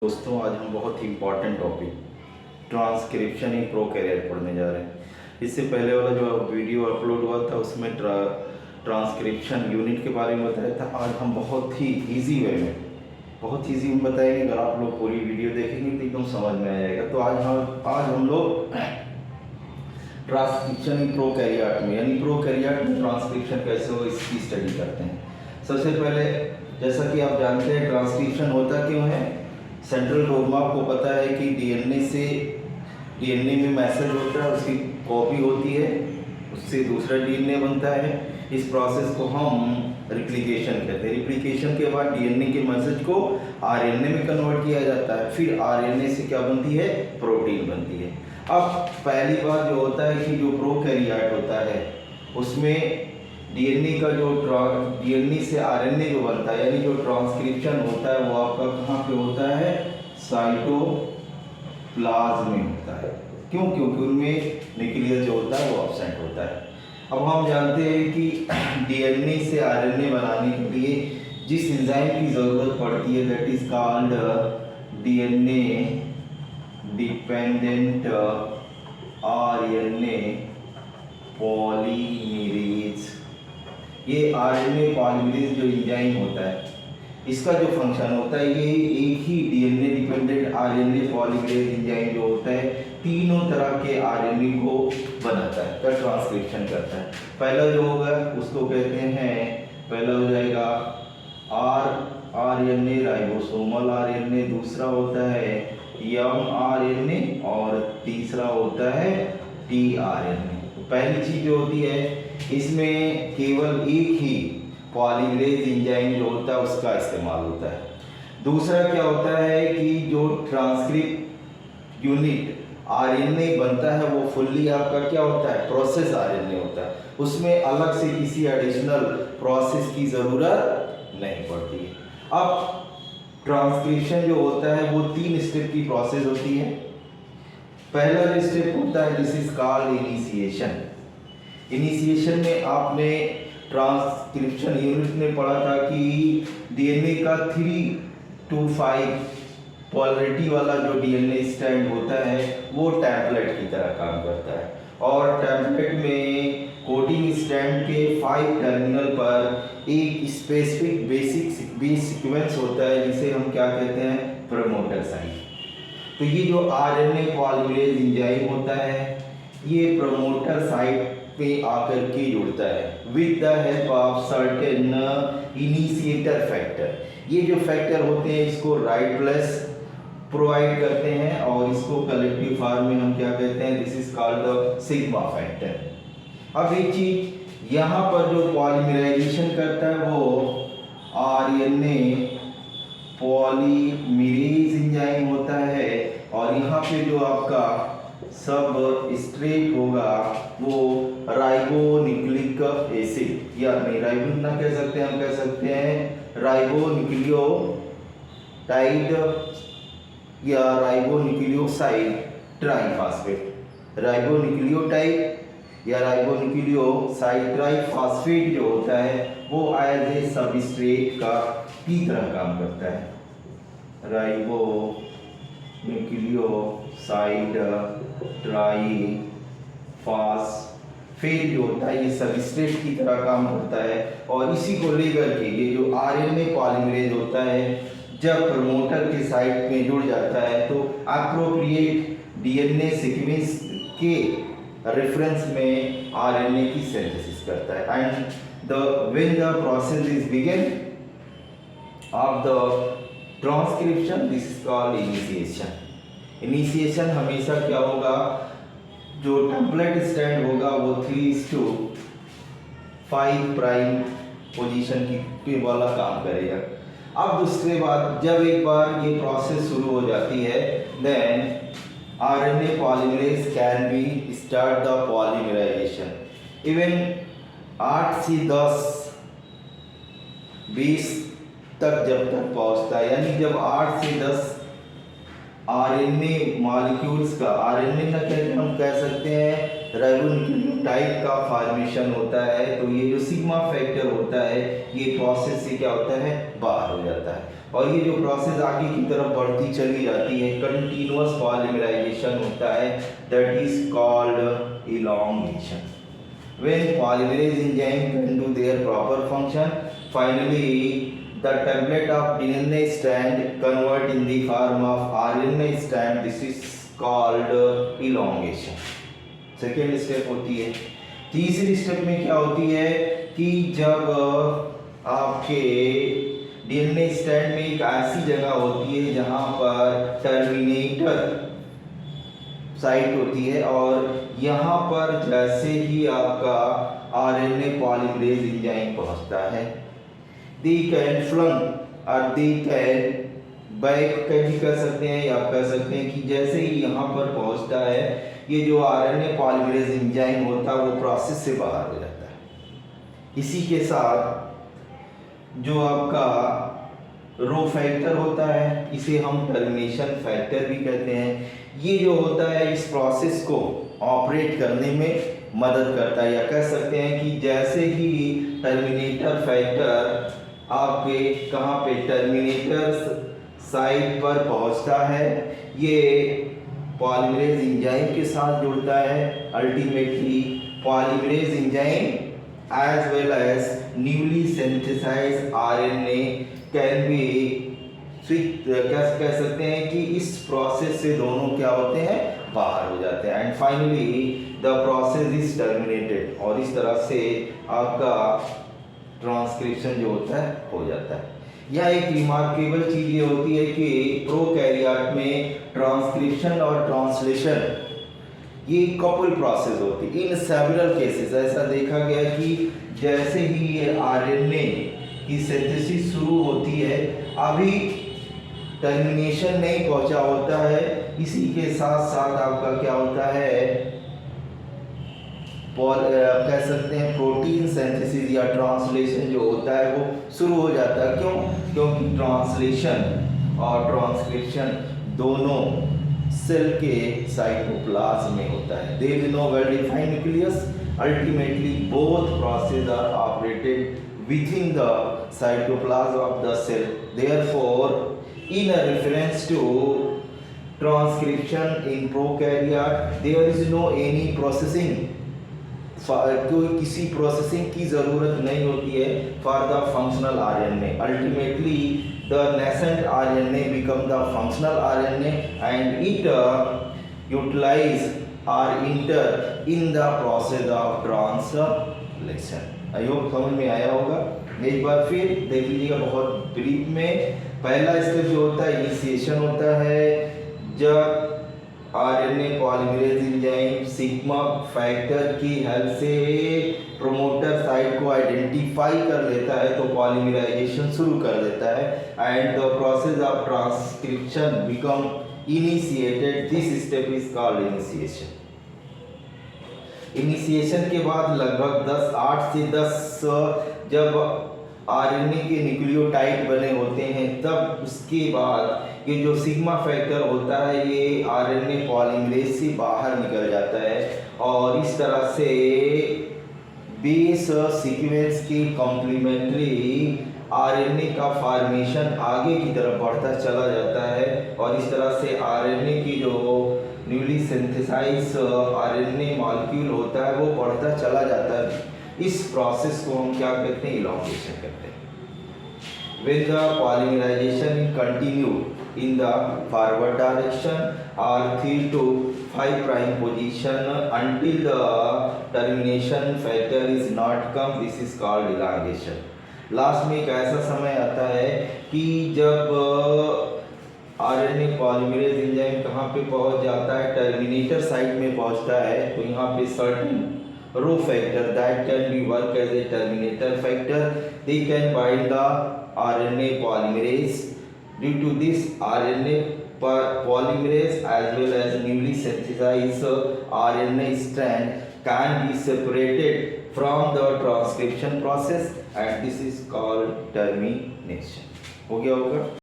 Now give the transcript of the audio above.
दोस्तों, आज हम बहुत ही important topic transcription in prokaryote पढ़ने जा रहे हैं। इससे पहले वाला जो वीडियो अपलोड हुआ था उसमें ट्रांसक्रिप्शन यूनिट के बारे में बताया था। आज हम बहुत ही इजी वे में बताएंगे। अगर आप लोग पूरी वीडियो देखेंगे तो एकदम समझ में आ जाएगा। तो आज हम लोग ट्रांसक्रिप्शन इन प्रोकैरियोट में यानी प्रोकैरियोट में ट्रांसक्रिप्शन कैसे हो इसकी स्टडी करते हैं। सबसे पहले जैसा कि आप जानते हैं ट्रांसक्रिप्शन होता क्यों है। सेंट्रल डोग्मा आपको पता है कि डीएनए में मैसेज होता है, उसकी कॉपी होती है, उससे दूसरा डीएनए बनता है। इस प्रोसेस को हम रिप्लिकेशन कहते हैं। रिप्लिकेशन के बाद डीएनए के मैसेज को आरएनए में कन्वर्ट किया जाता है। फिर आरएनए से क्या बनती है, प्रोटीन बनती है। अब पहली बात जो होता है कि जो प्रोकैरियोट होता है उसमें डीएनए का जो डीएनए से आरएनए जो बनता है यानी जो ट्रांसक्रिप्शन होता है वो आपका कहाँ पे होता है, साइटोप्लाज्म में होता है। क्यों? क्योंकि उनमें न्यूक्लियस जो होता है वो एब्सेंट होता है। अब हम जानते हैं कि डीएनए से आरएनए बनाने के लिए जिस एंजाइम की ज़रूरत पड़ती है that is called DNA dependent RNA polymerase. ये आरएनए पॉलीमरेज जो एंजाइम होता है इसका जो फंक्शन होता है ये एक ही DNA dependent RNA polymerase enzyme जो होता है तीनों तरह के आरएनए को बनाता है, का ट्रांसक्रिप्शन करता है। पहला जो होगा उसको कहते हैं, पहला हो जाएगा आरएनए राइबोसोमल आरएनए, दूसरा होता है एमआरएनए और तीसरा होता है टीआरएनए। पहली चीज जो होती है इसमें केवल एक ही पॉलीमरेज एंजाइम जो होता है उसका इस्तेमाल होता है। दूसरा क्या होता है कि जो ट्रांसक्रिप्ट यूनिट आरएनए बनता है वो फुल्ली आपका क्या होता है, प्रोसेस आरएनए होता है। उसमें अलग से किसी एडिशनल प्रोसेस की ज़रूरत नहीं पड़ती है। अब ट्रांसक्रिप्शन जो होता है वो 3 स्टेप की प्रोसेस होती है। पहला जो स्टेप होता है this is called initiation. Initiation में आपने ट्रांसक्रिप्शन यूनिट में पढ़ा था कि डीएनए का 3 to 5 पोलरिटी वाला जो डीएनए स्ट्रैंड होता है वो टेम्पलेट की तरह काम करता है और टेम्पलेट में कोडिंग स्ट्रैंड के 5 टर्मिनल पर एक स्पेसिफिक बेस सीक्वेंस होता है जिसे हम क्या कहते हैं, प्रमोटर साइट। तो ये जो आरएनए पॉलीमरेज एंजाइम होता है ये प्रमोटर साइट पे आकर के जुड़ता है with the help of certain initiator factor. ये जो फैक्टर होते हैं इसको राइट प्लस प्रोवाइड करते हैं और इसको कलेक्टिव फॉर्म में हम क्या कहते हैं, this is called the sigma factor. अब एक चीज यहाँ पर जो पॉलीमराइजेशन करता है वो आरएनए पॉलीमरेज एंजाइम होता है और यहाँ पे जो आपका सब स्ट्रेट होगा वो राइबोन्यूक्लिक एसिड, या नहीं राइबो ना कह सकते हैं, हम कह सकते हैं राइबोन्यूक्लियोटाइड या राइबोन्यूक्लियोसाइड ट्राइफॉस्फेट। राइबोन्यूक्लियोटाइड या राइबोन्यूक्लियोसाइड ट्राइफॉस्फेट जो होता है वो एज ए सबस्ट्रेट का की तरह काम करता है। राइबोन्यूक्लियोसाइड ट्राइफॉस्फेट जो होता है ये सबस्ट्रेट की तरह काम करता है और इसी को लेकर के ये जो आरएनए पॉलीमरेज होता है जब प्रमोटर के साइट में जुड़ जाता है तो एप्रोप्रिएट डीएनए सीक्वेंस के रेफरेंस में आरएनए की सिंथेसिस करता है and when the process is begin of the transcription this is called initiation. Initiation हमेशा क्या होगा, जो टेम्पलेट स्टैंड होगा वो 3:5 प्राइम पोजीशन की वाला काम करेगा। अब दूसरे बात जब एक बार ये प्रोसेस शुरू हो जाती है then RNA polymerase can be start the polymerisation. Even 8 से 10-20 तक जब तक पहुंचता है यानी जब 8 से 10 आरएनए मॉलिक्यूल्स का, आरएनए ना कहते हम कह सकते हैं राइबोन्यूक्लियोटाइड का फॉर्मेशन होता है, तो ये जो सिग्मा फैक्टर होता है ये प्रोसेस से क्या होता है, बाहर हो जाता है। और ये जो प्रोसेस आगे की तरफ बढ़ती चली जाती है, कंटिन्यूअस पॉलीमराइजेशन होता है, that is called elongation. When polymerase enzyme can do their proper function, finally the tablet of DNA strand convert in the form of RNA strand. This is called elongation. Second step होती है। तीसरी step में क्या होती है कि जब आपके डीएनए स्ट्रैंड में एक ऐसी जगह होती है जहां पर टर्मिनेटर साइट होती है, और यहाँ पर जैसे ही आपका आरएनए पॉलीमरेज एंजाइम पहुंचता है, दे कैन फ्लंग और दे कैन बैक भी कर सकते हैं, या कह सकते हैं कि जैसे ही यहाँ पर पहुंचता है ये जो आरएनए पॉलीमरेज एंजाइम होता है वो प्रोसेस से बाहर हो जाता है। इसी के साथ जो आपका रो फैक्टर होता है, इसे हम टर्मिनेशन फैक्टर भी कहते हैं, ये जो होता है इस प्रोसेस को ऑपरेट करने में मदद करता है, या कह सकते हैं कि जैसे ही टर्मिनेटर फैक्टर आपके कहाँ पे टर्मिनेटर साइट पर पहुंचता है, ये पॉलीमरेज एंजाइम के साथ जुड़ता है। Ultimately polymerase enzyme as well as newly synthesised RNA can be कह सकते हैं कि इस प्रोसेस से दोनों क्या होते हैं, बाहर हो जाते हैं, and finally the process is terminated, और इस तरह से आपका ट्रांसक्रिप्शन जो होता है हो जाता है। यह एक रिमार्केबल चीज ये होती है कि प्रोकैरियोट में ट्रांसक्रिप्शन और ट्रांसलेशन ये कपल प्रोसेस होती है। इन सेवरल केसेस ऐसा देखा गया कि जैसे ही ये आरएनए की सिंथेसिस शुरू होती है, अभी टर्मिनेशन नहीं पहुंचा होता है, इसी के साथ साथ आपका क्या होता है, कह सकते हैं प्रोटीन सिंथेसिस या ट्रांसलेशन जो होता है वो शुरू हो जाता है। क्यों? क्योंकि ट्रांसलेशन और ट्रांसक्रिप्शन दोनों सेल के साइटोप्लाज्म में होता है। There is no well defined nucleus, ultimately both process are operated within the cytoplasm of the cell. Therefore, in a reference to transcription in prokaryote, there is no any processing, कोई किसी processing की जरूरत नहीं होती है for the functional RNA. Ultimately the nascent RNA become the functional RNA and it utilize or enter in the process of translation। I hope समझ में आया होगा। एक बार फिर देख लीजिएगा बहुत ब्रीफ में। पहला स्टेप जो होता है इनिशिएशन होता है, जब RNA polymerase enzyme sigma factor की हेल्प से प्रोमोटर साइट को आइडेंटिफाई कर लेता है तो पॉलीमराइजेशन शुरू कर देता है, and the process of transcription become initiated. This step is called initiation. Initiation के बाद लगभग 8 से 10 जब आरएनए के न्यूक्लियोटाइड बने होते हैं, तब उसके बाद ये जो सिग्मा फैक्टर होता है ये आरएनए पॉलीमरेज से बाहर निकल जाता है, और इस तरह से बेस सीक्वेंस के कॉम्प्लीमेंट्री आरएनए का फॉर्मेशन आगे की तरफ बढ़ता चला जाता है, और इस तरह से आरएनए की जो न्यूली सिंथेसाइज आरएनए मॉलिक्यूल होता है वो बढ़ता चला जाता है। इस प्रोसेस को हम क्या कहते हैं, इलॉन्गेशन कहते हैं। When the polymerization continue in the forward direction or 3 to 5 prime position until the termination factor is not come, this is called elongation। Last में एक ऐसा समय आता है कि जब आरएनए पॉलीमरेज एंजाइम कहाँ पे पहुंच जाता है, टर्मिनेटर साइट में पहुंचता है, तो यहाँ पे certain rho factor that can be work as a terminator factor, they can bind the RNA polymerase. Due to this RNA polymerase as well as newly synthesized RNA strand can be separated from the transcription process, and this is called termination। हो गया होगा।